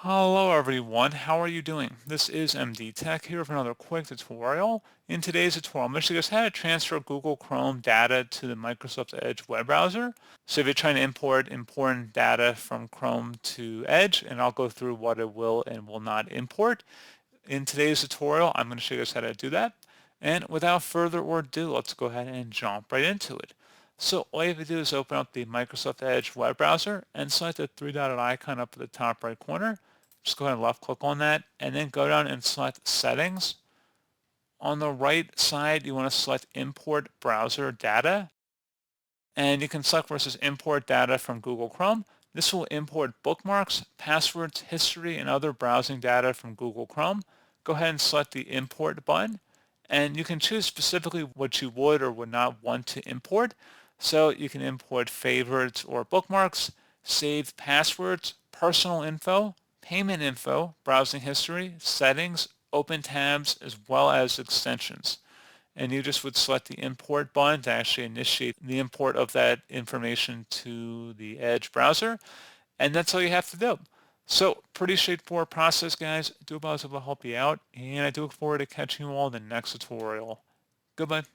Hello everyone, how are you doing? This is MD Tech here with another quick tutorial. In today's tutorial, I'm going to show you guys how to transfer Google Chrome data to the Microsoft Edge web browser. So if you're trying to import important data from Chrome to Edge, and I'll go through what it will and will not import. In today's tutorial, I'm going to show you guys how to do that. And without further ado, let's go ahead and jump right into it. So all you have to do is open up the Microsoft Edge web browser and select the three-dotted icon up at the top right corner. Just go ahead and left click on that and then go down and select Settings. On the right side, you want to select Import Browser Data. And you can select where it says Import Data from Google Chrome. This will import bookmarks, passwords, history, and other browsing data from Google Chrome. Go ahead and select the Import button. And you can choose specifically what you would or would not want to import. So you can import favorites or bookmarks, saved passwords, personal info, payment info, browsing history, settings, open tabs, as well as extensions. And you just would select the import button to actually initiate the import of that information to the Edge browser. And that's all you have to do. So pretty straightforward process, guys. Do hope I was able to help you out, and I do look forward to catching you all in the next tutorial. Goodbye.